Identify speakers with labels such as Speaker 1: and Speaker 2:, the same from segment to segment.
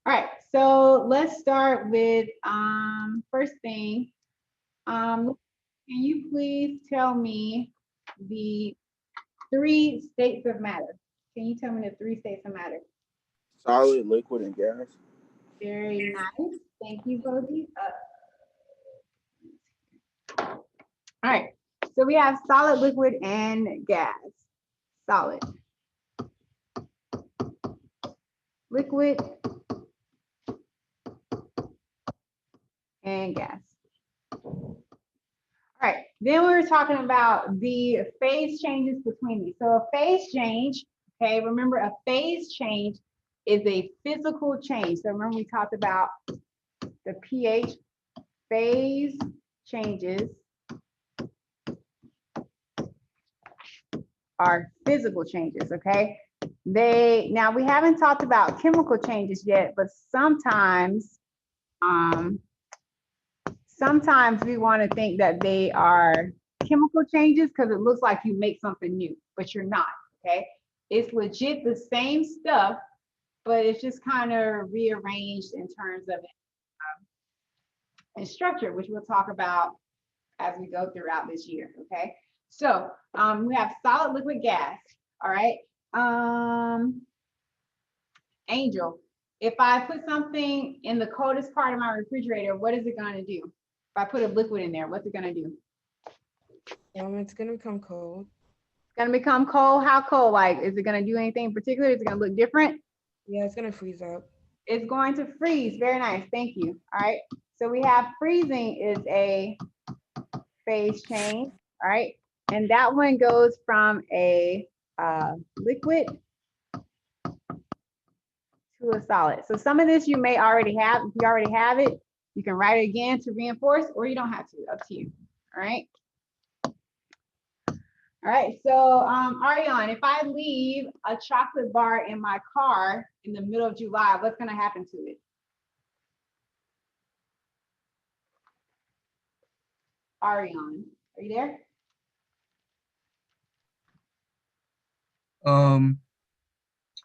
Speaker 1: All right, so let's start with first thing. Can you please tell me the 3 states of matter? Can you tell me the 3 states of matter?
Speaker 2: Solid, liquid, and gas.
Speaker 1: Very nice. Thank you, Bodhi. All right, so we have solid, liquid, and gas. Solid, liquid, and gas. All right, then we were talking about the phase changes between these. So a phase change, okay, remember a phase change is a physical change. So remember we talked about the pH phase changes are physical changes, okay? Now we haven't talked about chemical changes yet, but sometimes we want to think that they are chemical changes because it looks like you make something new, but you're not, okay? It's legit the same stuff, but it's just kind of rearranged in terms of and structure, which we'll talk about as we go throughout this year, okay? So we have solid, liquid, gas, all right? Angel, if I put something in the coldest part of my refrigerator, what is it gonna do? If I put a liquid in there, what's it gonna do?
Speaker 3: It's gonna become cold.
Speaker 1: It's gonna become cold. How cold? Like, is it gonna do anything in particular? Is it gonna look different?
Speaker 3: Yeah, it's gonna freeze up.
Speaker 1: It's going to freeze. Very nice. Thank you. All right. So we have freezing is a phase change. All right. And that one goes from a liquid to a solid. So some of this you may already have. If you already have it, you can write it again to reinforce, or you don't have to. Up to you. All right. All right. So Ariane, if I leave a chocolate bar in my car in the middle of July, what's going to happen to it? Ariane, are you there?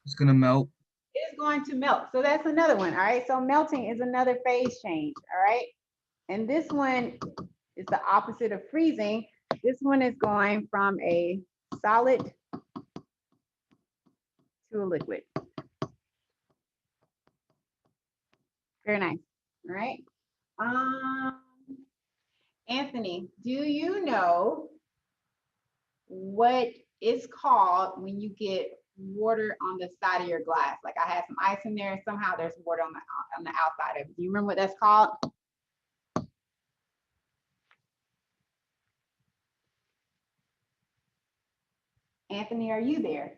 Speaker 4: It's gonna melt.
Speaker 1: It's going to melt. So that's another one. All right. So melting is another phase change. All right. And this one is the opposite of freezing. This one is going from a solid to a liquid. Very nice. All right. Anthony, do you know what it's called when you get water on the side of your glass? Like I had some ice in there, and somehow there's water on the outside of it. Do you remember what that's called? Anthony, are you there?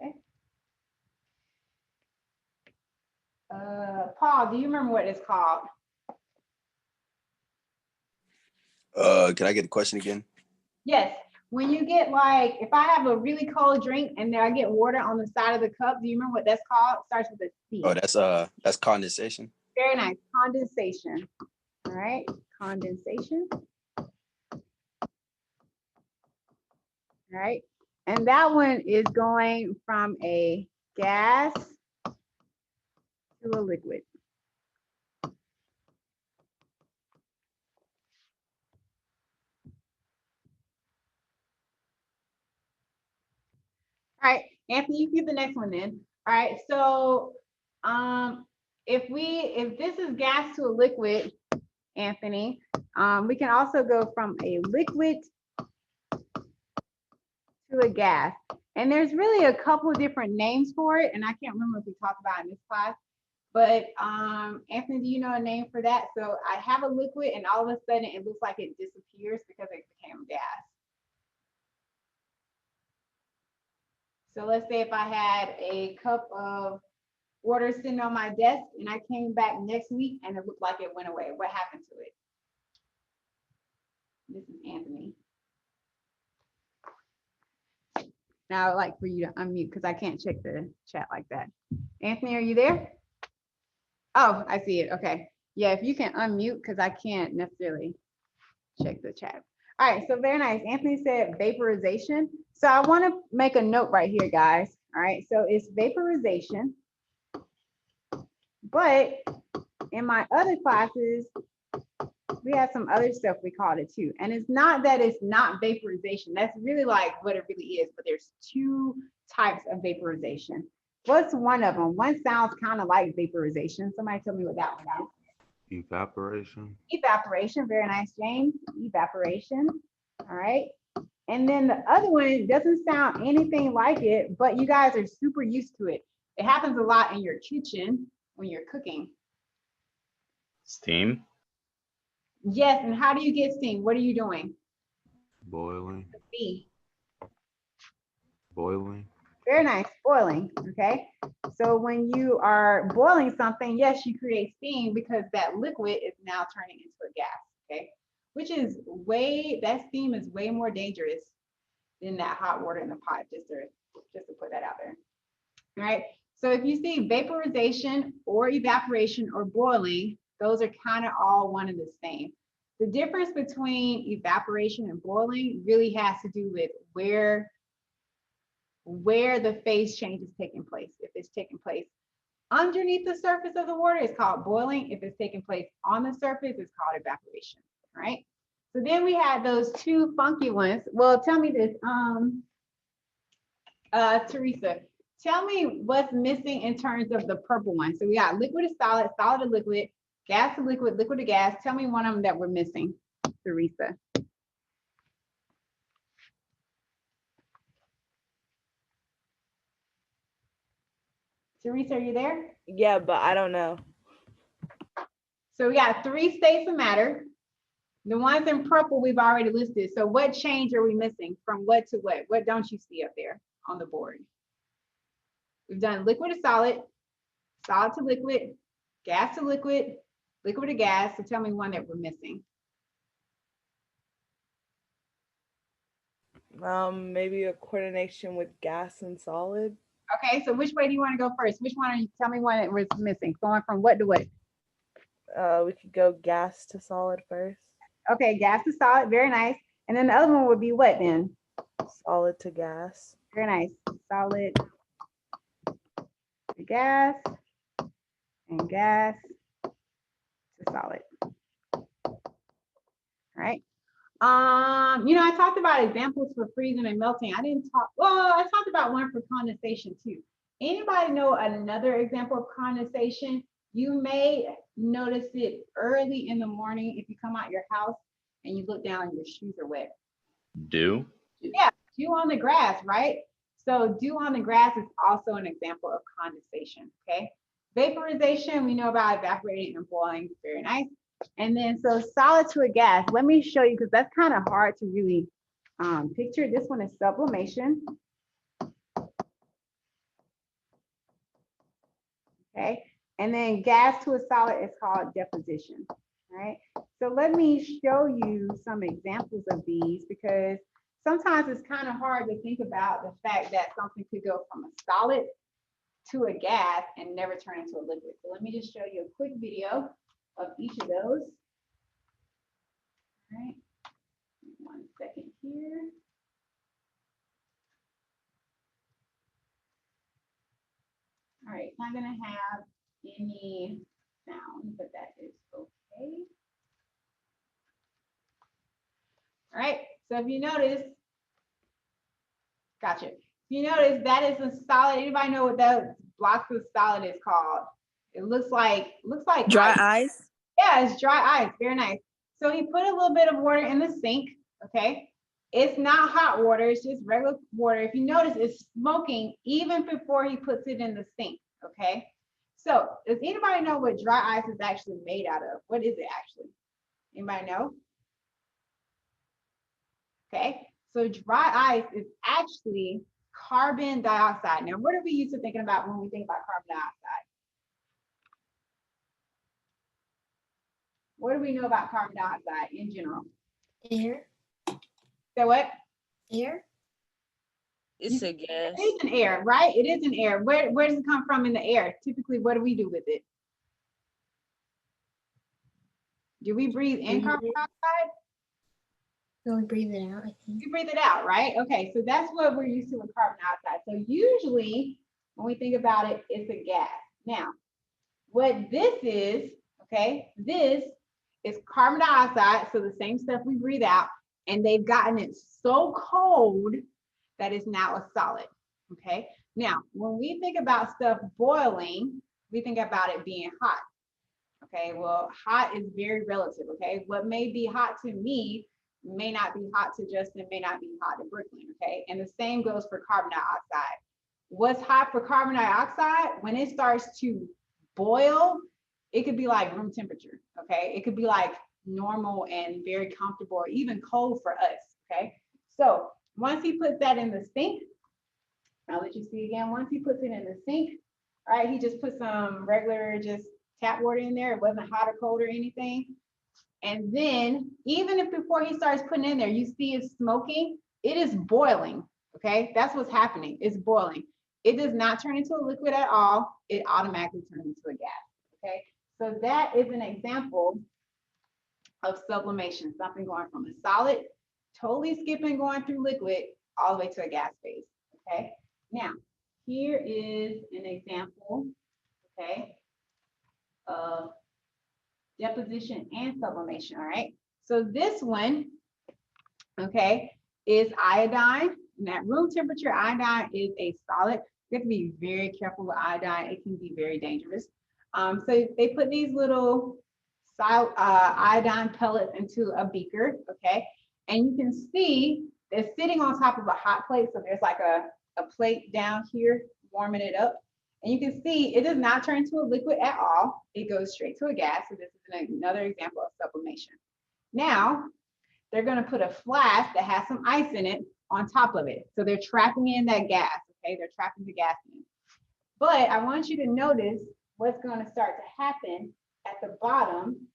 Speaker 1: Okay. Paul, do you remember what it's called?
Speaker 5: Can I get the question again?
Speaker 1: Yes. When you get like, if I have a really cold drink and then I get water on the side of the cup, do you remember what that's called? It starts with a C.
Speaker 5: Oh, that's condensation.
Speaker 1: Very nice. Condensation. All right. Condensation. All right. And that one is going from a gas to a liquid. All right, Anthony, you keep the next one then. All right, so if this is gas to a liquid, Anthony, we can also go from a liquid to a gas. And there's really a couple of different names for it, and I can't remember if we talked about it in this class. But Anthony, do you know a name for that? So I have a liquid, and all of a sudden it looks like it disappears because it became gas. So let's say if I had a cup of water sitting on my desk and I came back next week and it looked like it went away. What happened to it? This is Anthony. Now I'd like for you to unmute because I can't check the chat like that. Anthony, are you there? Oh, I see it. Okay. Yeah, if you can unmute because I can't necessarily check the chat. All right, so very nice. Anthony said vaporization. So I want to make a note right here, guys. All right, so it's vaporization. But in my other classes, we had some other stuff we called it too. And it's not that it's not vaporization. That's really like what it really is. But there's two types of vaporization. What's one of them? One sounds kind of like vaporization. Somebody tell me what that one is.
Speaker 6: Evaporation.
Speaker 1: Evaporation, very nice, James. Evaporation. All right. And then the other one doesn't sound anything like it, but you guys are super used to it. It happens a lot in your kitchen when you're cooking.
Speaker 7: Steam.
Speaker 1: Yes, and how do you get steam? What are you doing?
Speaker 6: Boiling.
Speaker 1: B.
Speaker 6: Boiling.
Speaker 1: Very nice, boiling, okay? So when you are boiling something, yes, you create steam because that liquid is now turning into a gas, okay? Which is that steam is way more dangerous than that hot water in the pot, just to put that out there. All right, so if you see vaporization or evaporation or boiling, those are kind of all one and the same. The difference between evaporation and boiling really has to do with where the phase change is taking place. If it's taking place underneath the surface of the water, it's called boiling. If it's taking place on the surface, it's called evaporation, right? So then we had those two funky ones. Well, tell me this, Teresa, tell me what's missing in terms of the purple one. So we got liquid to solid, solid to liquid, gas to liquid, liquid to gas. Tell me one of them that we're missing, Teresa. Teresa, are you there?
Speaker 8: Yeah, but I don't know.
Speaker 1: So we got 3 states of matter. The ones in purple we've already listed. So what change are we missing from what to what? What don't you see up there on the board? We've done liquid to solid, solid to liquid, gas to liquid, liquid to gas. So tell me one that we're missing.
Speaker 8: Maybe a coordination with gas and solid.
Speaker 1: Okay, so which way do you want to go first? Which one are you? Tell me one that was missing. Going from what to what?
Speaker 8: We could go gas to solid first.
Speaker 1: Okay, gas to solid, very nice. And then the other one would be what then?
Speaker 8: Solid to gas.
Speaker 1: Very nice. Solid to gas and gas to solid. All right. I talked about examples for freezing and melting. I talked about one for condensation too. Anybody know another example of condensation? You may notice it early in the morning if you come out your house and you look down and your shoes are wet.
Speaker 7: Dew.
Speaker 1: Yeah, dew on the grass, right? So dew on the grass is also an example of condensation, okay? Vaporization, we know about evaporating and boiling, very nice. And then so solid to a gas, let me show you because that's kind of hard to really picture. This one is sublimation. Okay, and then gas to a solid is called deposition, right? So let me show you some examples of these because sometimes it's kind of hard to think about the fact that something could go from a solid to a gas and never turn into a liquid. So let me just show you a quick video of each of those. All right, 1 second here. All right, it's not gonna have any sound, but that is okay. All right, so if you notice, gotcha. If you notice, that is a solid. Anybody know what that blocks of solid is called? It looks like
Speaker 8: Dry
Speaker 1: ice.
Speaker 8: ice.
Speaker 1: Yeah, it's dry ice. Very nice. So he put a little bit of water in the sink. Okay, it's not hot water. It's just regular water. If you notice, it's smoking even before he puts it in the sink. Okay. So does anybody know what dry ice is actually made out of? What is it actually? Anybody know? Okay, so dry ice is actually carbon dioxide. Now, what are we used to thinking about when we think about carbon dioxide? What do we know about carbon dioxide in general?
Speaker 9: Air.
Speaker 1: So what?
Speaker 9: Air.
Speaker 8: It's a gas.
Speaker 1: It is an air, right? It is an air. Where does it come from in the air? Typically, what do we do with it? Do we breathe in carbon dioxide?
Speaker 7: No, we breathe it out, I think.
Speaker 1: You breathe it out, right? Okay, so that's what we're used to with carbon dioxide. So usually when we think about it, it's a gas. Now, what this is, okay, this is carbon dioxide, so the same stuff we breathe out, and they've gotten it so cold that it's now a solid, okay? Now, when we think about stuff boiling, we think about it being hot, okay? Well, hot is very relative, okay? What may be hot to me may not be hot to Justin, may not be hot to Brooklyn, okay? And the same goes for carbon dioxide. What's hot for carbon dioxide? When it starts to boil, it could be like room temperature, okay? It could be like normal and very comfortable or even cold for us, okay? So once he puts that in the sink, I'll let you see again. Once he puts it in the sink, all right, he just put some regular just tap water in there. It wasn't hot or cold or anything. And then even if before he starts putting in there, you see it's smoking, it is boiling, okay? That's what's happening, it's boiling. It does not turn into a liquid at all. It automatically turns into a gas, okay? So that is an example of sublimation, something going from a solid, totally skipping going through liquid, all the way to a gas phase, okay? Now, here is an example, okay, of deposition and sublimation, all right? So this one, okay, is iodine. And at room temperature, iodine is a solid. You have to be very careful with iodine. It can be very dangerous. So they put these little iodine pellets into a beaker, okay? And you can see they're sitting on top of a hot plate. So there's like a plate down here warming it up. And you can see it does not turn into a liquid at all. It goes straight to a gas. So this is another example of sublimation. Now, they're going to put a flask that has some ice in it on top of it. So they're trapping in that gas, okay? They're trapping the gas in. But I want you to notice what's going to start to happen at the bottom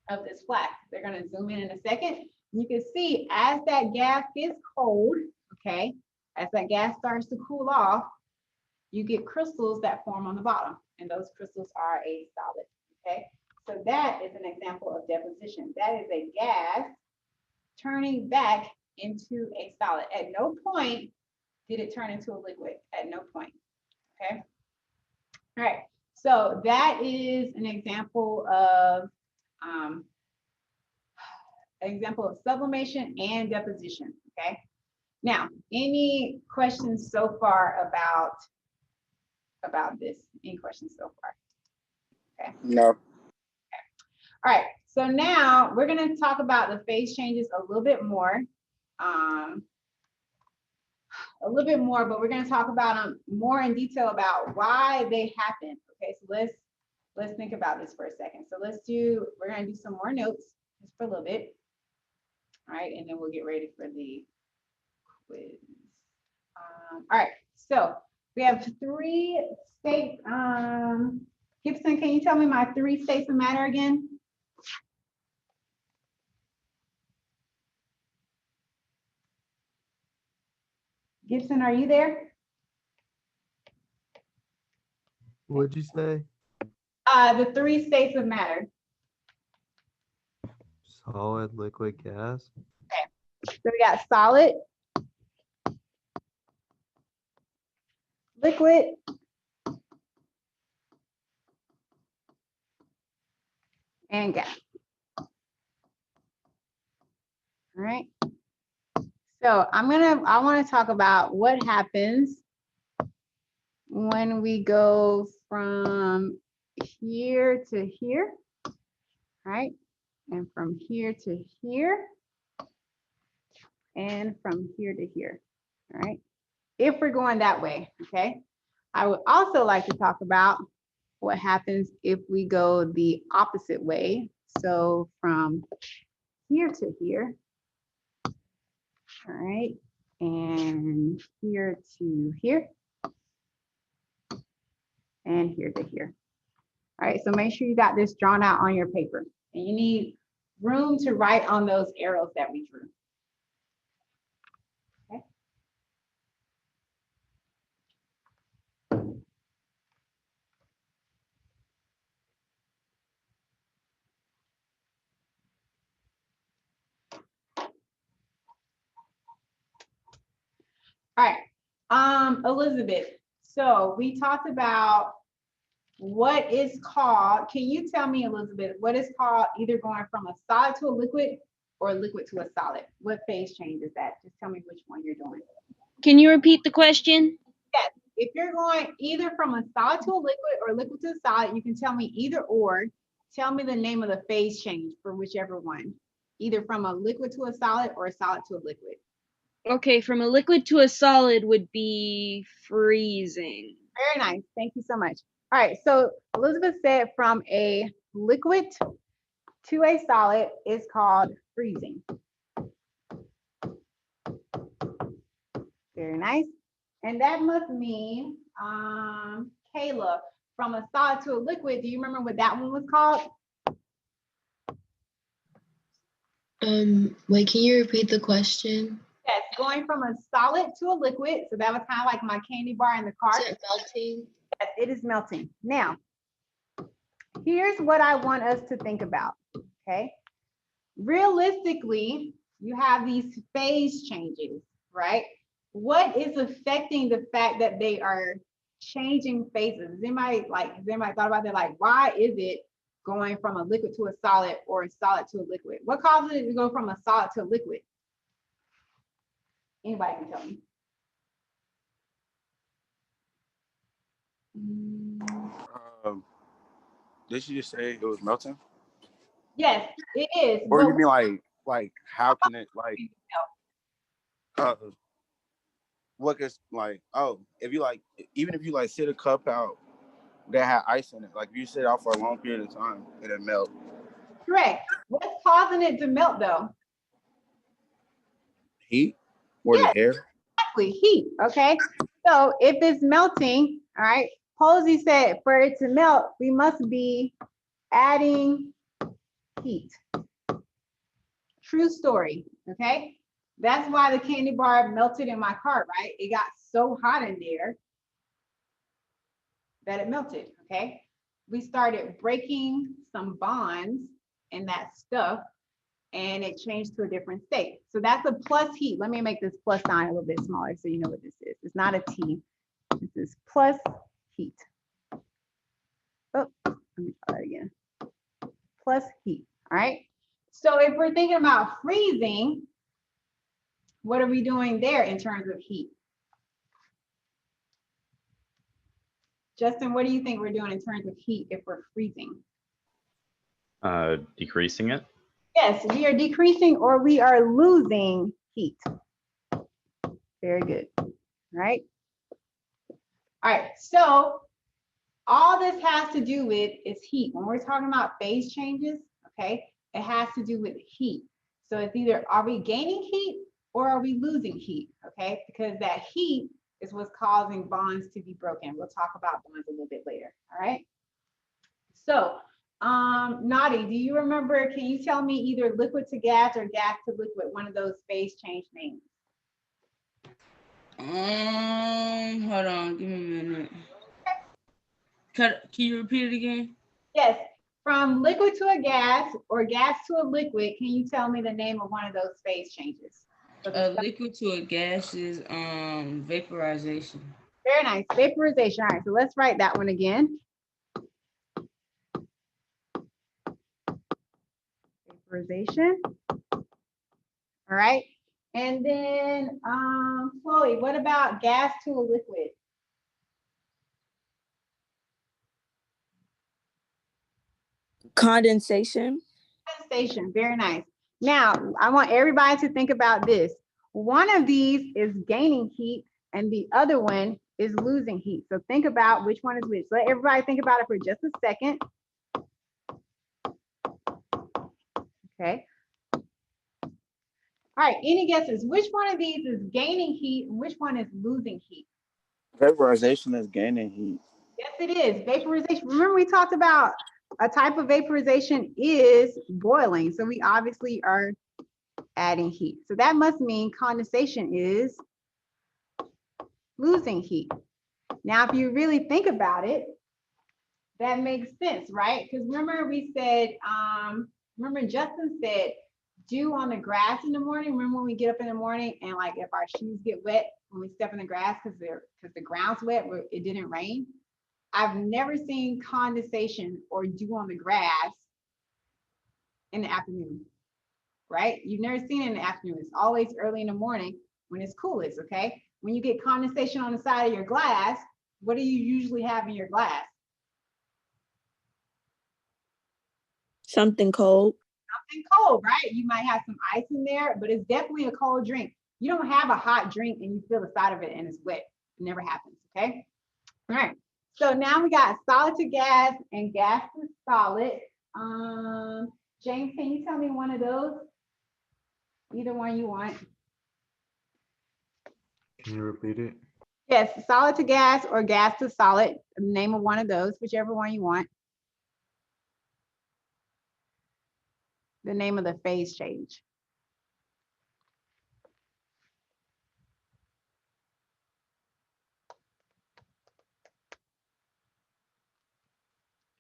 Speaker 1: of this flask. They're going to zoom in a second. You can see as that gas gets cold, okay, as that gas starts to cool off, you get crystals that form on the bottom, and those crystals are a solid, okay? So that is an example of deposition. That is a gas turning back into a solid. At no point did it turn into a liquid, at no point, okay? All right, so that is an example of sublimation and deposition, okay? Now, any questions so far about this? Any questions so far? Okay.
Speaker 2: No.
Speaker 1: All right, so now we're gonna talk about the phase changes a little bit more. But we're gonna talk about them more in detail about why they happen. Okay, so let's think about this for a second. So we're gonna do some more notes just for a little bit. All right, and then we'll get ready for the quiz. All right, so we have 3 states. Gibson, can you tell me my 3 states of matter again? Gibson, are you there?
Speaker 9: What'd you say?
Speaker 1: The 3 states of matter.
Speaker 9: Solid, liquid, gas.
Speaker 1: So we got solid, liquid, and gas. All right. So I want to talk about what happens when we go from here to here, right? And from here to here, and from here to here, all right? If we're going that way, okay? I would also like to talk about what happens if we go the opposite way. So from here to here, all right? And here to here, and here to here. All right, so make sure you got this drawn out on your paper, and you need room to write on those arrows that we drew. Okay. All right, Elizabeth, so we talked about what is called, can you tell me, Elizabeth, what is called either going from a solid to a liquid or a liquid to a solid? What phase change is that? Just tell me which one you're doing.
Speaker 7: Can you repeat the question?
Speaker 1: Yes, if you're going either from a solid to a liquid or liquid to a solid, you can tell me either or. Tell me the name of the phase change for whichever one, either from a liquid to a solid or a solid to a liquid.
Speaker 7: Okay, from a liquid to a solid would be freezing.
Speaker 1: Very nice. Thank you so much. All right, so Elizabeth said from a liquid to a solid is called freezing. Very nice. And that must mean, Kayla, from a solid to a liquid, do you remember what that one was called?
Speaker 10: Wait, can you repeat the question?
Speaker 1: Yes, going from a solid to a liquid. So that was kind of like my candy bar in the car.
Speaker 10: Is it melting?
Speaker 1: Yes, it is melting. Now, here's what I want us to think about, okay? Realistically, you have these phase changes, right? What is affecting the fact that they are changing phases? Has anybody thought about that? Like, why is it going from a liquid to a solid or a solid to a liquid? What causes it to go from a solid to a liquid? Anybody can tell me.
Speaker 2: Did she just say it was melting?
Speaker 1: Yes, it is.
Speaker 2: Or
Speaker 1: but-
Speaker 2: you mean like how can it like what is like, oh, if you like, even if you like sit a cup out that had ice in it, like if you sit out for a long period of time, it'll melt.
Speaker 1: Correct. What's causing it to melt though?
Speaker 2: Heat or
Speaker 1: Yes.
Speaker 2: the air?
Speaker 1: Exactly, heat, okay? So if it's melting, all right, Posey said for it to melt, we must be adding heat. True story, okay? That's why the candy bar melted in my cart, right? It got so hot in there that it melted, okay? We started breaking some bonds in that stuff and it changed to a different state. So that's a plus heat. Let me make this plus sign a little bit smaller so you know what this is. It's not a T. This is plus heat. Oh, let me try that again. Plus heat, all right? So if we're thinking about freezing, what are we doing there in terms of heat? Justin, what do you think we're doing in terms of heat if we're freezing?
Speaker 11: Decreasing it.
Speaker 1: Yes, we are decreasing or we are losing heat. Very good, right? All right, so all this has to do with is heat. When we're talking about phase changes, okay, it has to do with heat. So it's either are we gaining heat or are we losing heat, okay? Because that heat is what's causing bonds to be broken. We'll talk about bonds a little bit later, all right? So, Nadi, do you remember, can you tell me either liquid to gas or gas to liquid, one of those phase change names?
Speaker 12: Hold on, give me a minute. Can you repeat it again?
Speaker 1: Yes, from liquid to a gas or gas to a liquid, can you tell me the name of one of those phase changes?
Speaker 12: A liquid to a gas is vaporization.
Speaker 1: Very nice, vaporization. All right, so let's write that one again. Vaporization. All right, and then Chloe, what about gas to a liquid?
Speaker 8: Condensation.
Speaker 1: Condensation, very nice. Now, I want everybody to think about this. One of these is gaining heat and the other one is losing heat. So think about which one is which. Let everybody think about it for just a second. Okay. All right, any guesses? Which one of these is gaining heat and which one is losing heat?
Speaker 2: Vaporization is gaining heat.
Speaker 1: Yes, it is. Vaporization. Remember we talked about a type of vaporization is boiling. So we obviously are adding heat. So that must mean condensation is losing heat. Now, if you really think about it, that makes sense, right? Because remember we said, remember Justin said, dew on the grass in the morning. Remember when we get up in the morning and like if our shoes get wet, when we step in the grass because the ground's wet, where it didn't rain. I've never seen condensation or dew on the grass in the afternoon, right? You've never seen it in the afternoon. It's always early in the morning when it's coolest, okay? When you get condensation on the side of your glass, what do you usually have in your glass?
Speaker 8: Something cold.
Speaker 1: Something cold, right? You might have some ice in there, but it's definitely a cold drink. You don't have a hot drink and you feel the side of it and it's wet. It never happens, okay? All right. So now we got solid to gas and gas to solid. James, can you tell me one of those? Either one you want.
Speaker 6: Can you repeat it?
Speaker 1: Yes, solid to gas or gas to solid. Name of one of those, whichever one you want. The name of the phase change.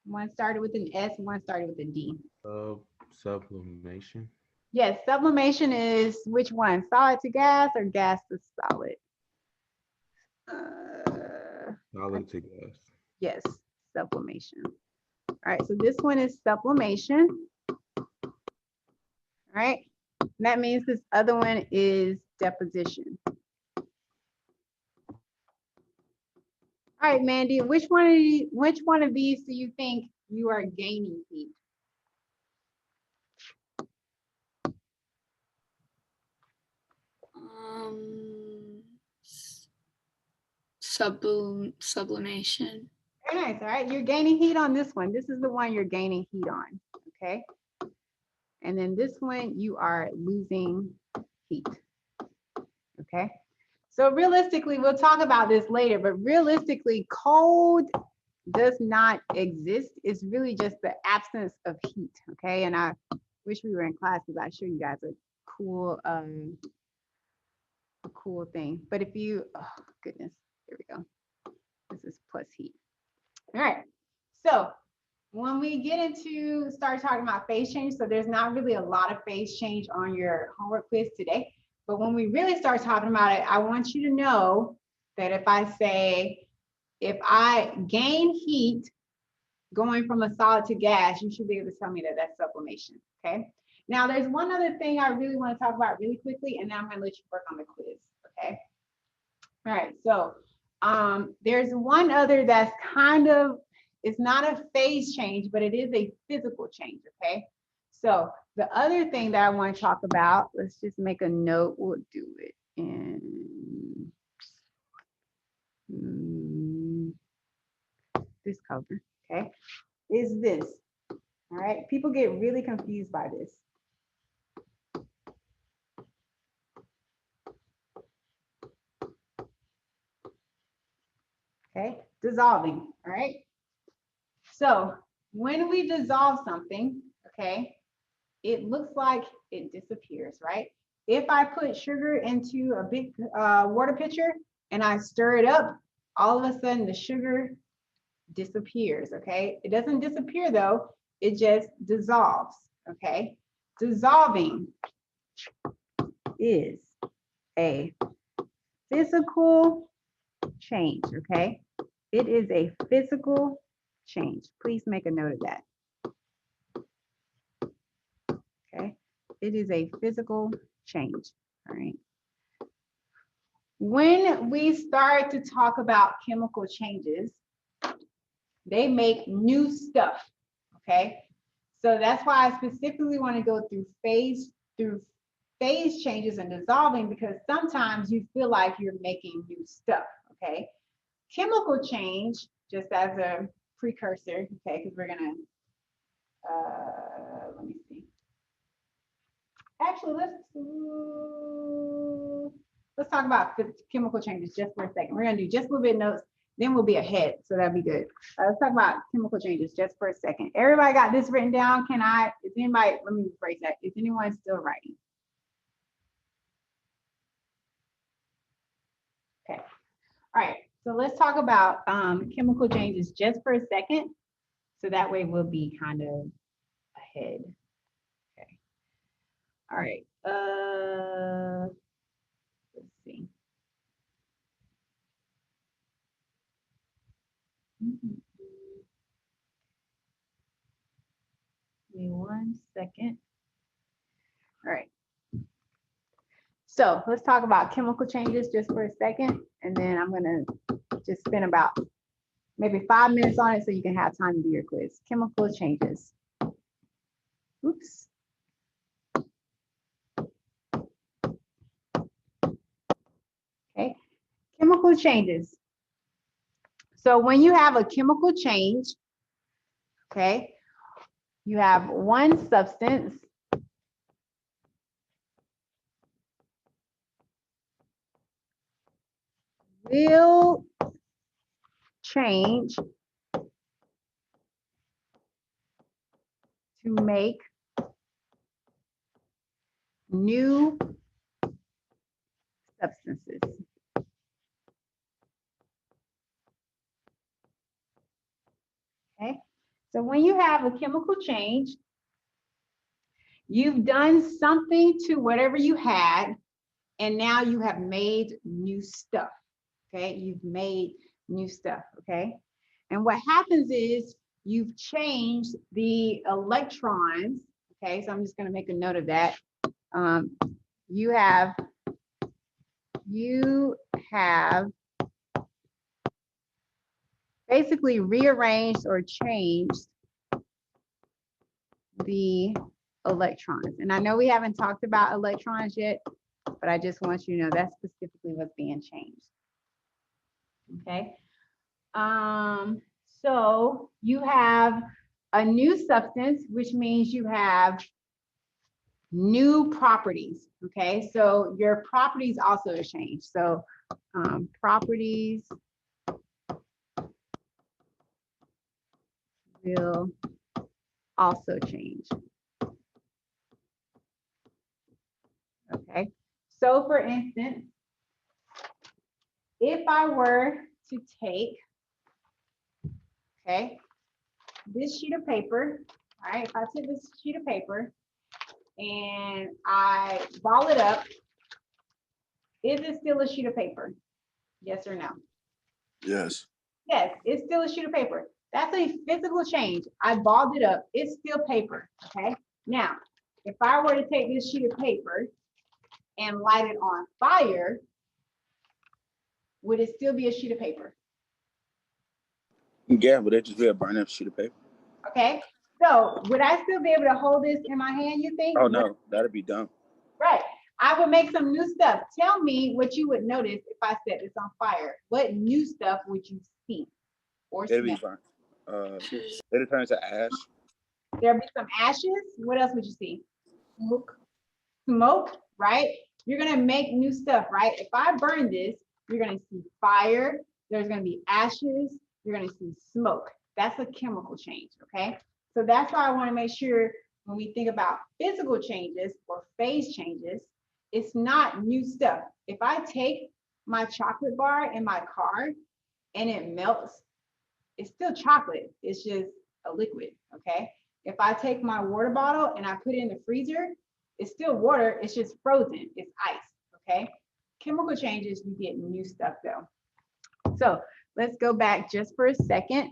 Speaker 1: One started with an S, one started with a D.
Speaker 6: Sublimation.
Speaker 1: Yes, sublimation is which one? Solid to gas or gas to solid?
Speaker 6: Solid to gas.
Speaker 1: Yes, sublimation. All right, so this one is sublimation. All right, that means this other one is deposition. All right, Mandy, which one of these do you think you are gaining heat?
Speaker 10: Sublimation.
Speaker 1: Very nice. All right, you're gaining heat on this one. This is the one you're gaining heat on. Okay. And then this one you are losing heat. Okay. So realistically, we'll talk about this later, but realistically, cold does not exist. It's really just the absence of heat. Okay. And I wish we were in class because I show you guys a cool thing. But if you, oh goodness, here we go. This is plus heat. All right. So when we get into start talking about phase change, so there's not really a lot of phase change on your homework quiz today. But when we really start talking about it, I want you to know that if I gain heat going from a solid to gas, you should be able to tell me that that's sublimation, okay? Now, there's one other thing I really want to talk about really quickly, and then I'm going to let you work on the quiz, okay? All right, so there's one other that's kind of, it's not a phase change, but it is a physical change, okay? So the other thing that I want to talk about, let's just make a note, we'll do it in this color, okay, is this, all right? People get really confused by this. Okay, dissolving, all right? So when we dissolve something, okay, it looks like it disappears, right? If I put sugar into a big water pitcher and I stir it up, all of a sudden the sugar disappears, okay? It doesn't disappear though, it just dissolves, okay? Dissolving is a physical change, okay? It is a physical change. Please make a note of that. Okay, it is a physical change, all right? When we start to talk about chemical changes, they make new stuff, okay? So that's why I specifically want to go through phase changes and dissolving, because sometimes you feel like you're making new stuff, okay? Chemical change, just as a precursor, okay, because we're gonna, let me see. Actually, let's talk about chemical changes just for a second. We're gonna do just a little bit of notes, then we'll be ahead, so that'd be good. Let's talk about chemical changes just for a second. Everybody got this written down? Is anybody, let me rephrase that. Is anyone still writing? Okay, all right. So let's talk about chemical changes just for a second. So that way we'll be kind of ahead. Okay. All right. Let's see. Give me 1 second. All right. So let's talk about chemical changes just for a second, and then I'm gonna just spend about maybe 5 minutes on it so you can have time to do your quiz. Chemical changes. Oops. Okay, chemical changes. So when you have a chemical change, okay, you have one substance will change to make new substances. Okay, so when you have a chemical change, you've done something to whatever you had, and now you have made new stuff. Okay, you've made new stuff. Okay, and what happens is you've changed the electrons. Okay, so I'm just going to make a note of that. You have basically rearranged or changed the electrons. And I know we haven't talked about electrons yet, but I just want you to know that's specifically what's being changed. Okay. So you have a new substance, which means you have new properties. Okay, so your properties also change. So properties will also change. Okay, so for instance, if I were to take, okay, this sheet of paper, all right, if I took this sheet of paper and I ball it up, is it still a sheet of paper? Yes or no?
Speaker 5: Yes.
Speaker 1: Yes, it's still a sheet of paper. That's a physical change. I balled it up. It's still paper, okay? Now, if I were to take this sheet of paper and light it on fire, would it still be a sheet of paper?
Speaker 2: Yeah, but it just be a burn up sheet of paper.
Speaker 1: Okay, so would I still be able to hold this in my hand, you think?
Speaker 2: Oh no, that'd be dumb.
Speaker 1: Right. I would make some new stuff. Tell me what you would notice if I set this on fire. What new stuff would you see or
Speaker 2: It'd be
Speaker 1: smell?
Speaker 2: burnt. It'd turn into ash.
Speaker 1: There'll be some ashes. What else would you see? Smoke. Smoke, right? You're gonna make new stuff, right? If I burn this, you're gonna see fire. There's gonna be ashes. You're gonna see smoke. That's a chemical change, okay? So that's why I want to make sure when we think about physical changes or phase changes, it's not new stuff. If I take my chocolate bar in my car and it melts, it's still chocolate. It's just a liquid, okay? If I take my water bottle and I put it in the freezer, it's still water, it's just frozen, it's ice, okay? Chemical changes, you get new stuff though. So let's go back just for a second,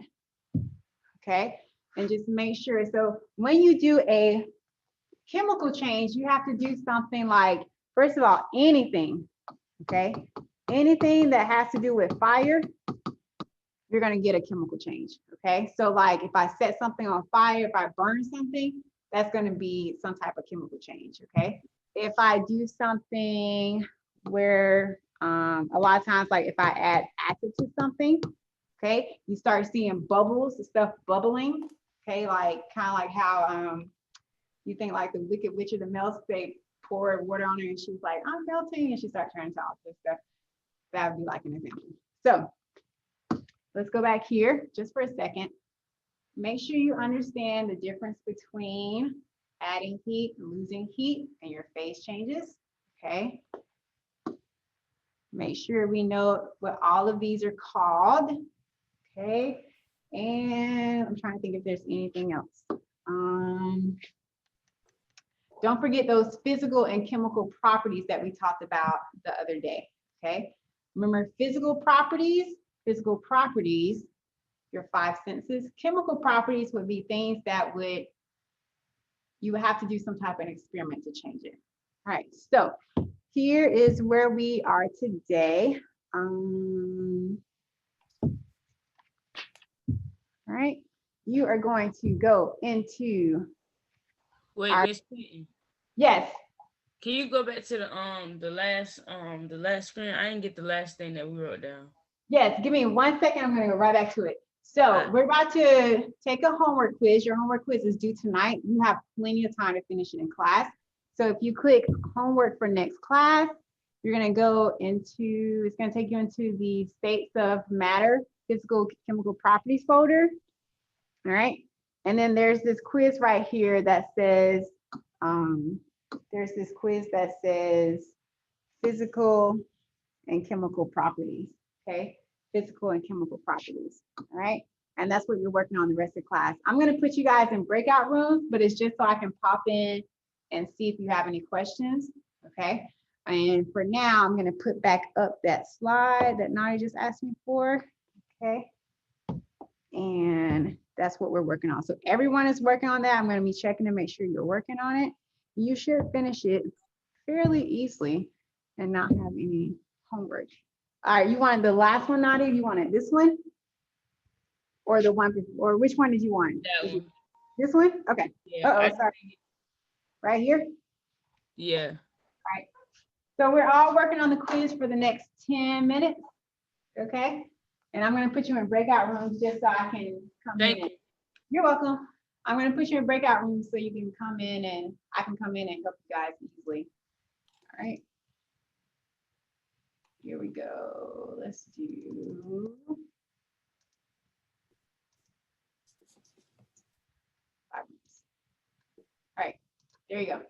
Speaker 1: okay? And just make sure, so when you do a chemical change, you have to do something like, first of all, anything, okay? Anything that has to do with fire, you're gonna get a chemical change, okay? So like if I set something on fire, if I burn something, that's gonna be some type of chemical change, okay? If I do something where, a lot of times, like if I add acid to something, okay, you start seeing bubbles, the stuff bubbling, okay? Like kind of like how you think like the Wicked Witch of the Melts, they pour water on her and she's like, I'm melting, and she starts turning to all this stuff. That would be like an example. So let's go back here just for a second. Make sure you understand the difference between adding heat, losing heat, and your phase changes, okay? Make sure we know what all of these are called, okay? And I'm trying to think if there's anything else. Don't forget those physical and chemical properties that we talked about the other day, okay? Remember physical properties your five senses. Chemical properties would be things that you would have to do some type of experiment to change it. All right, so here is where we are today. All right, you are going to go into,
Speaker 12: Wait,
Speaker 1: Our-
Speaker 12: Miss Clinton,
Speaker 1: yes,
Speaker 12: can you go back to the last screen? I didn't get the last thing that we wrote down.
Speaker 1: yes, give me 1 second, I'm gonna go right back to it. So
Speaker 12: Alright.
Speaker 1: we're about to take a homework quiz. Your homework quiz is due tonight. You have plenty of time to finish it in class. So if you click homework for next class, you're gonna go into, it's gonna take you into the states of matter, physical chemical properties folder. All right, and then there's this quiz right here that says, physical and chemical properties, okay? Physical and chemical properties, all right? And that's what you're working on the rest of class. I'm gonna put you guys in breakout rooms, but it's just so I can pop in and see if you have any questions, okay? And for now, I'm gonna put back up that slide that Nadia just asked me for, okay? And that's what we're working on. So everyone is working on that. I'm gonna be checking to make sure you're working on it. You should finish it fairly easily and not have any homework. All right, you wanted the last one, Nadia? You wanted this one? Or the one, or which one did you want?
Speaker 12: That one.
Speaker 1: This one? Okay.
Speaker 12: Yeah.
Speaker 1: Uh-oh, sorry. Right here?
Speaker 12: Yeah.
Speaker 1: So we're all working on the quiz for the next 10 minutes, okay? And I'm gonna put you in breakout rooms just so I can come in.
Speaker 12: Thank you.
Speaker 1: You're welcome. I'm gonna put you in breakout rooms so you can come in and I can come in and help you guys easily. All right. Here we go. Let's do. All right, there you go.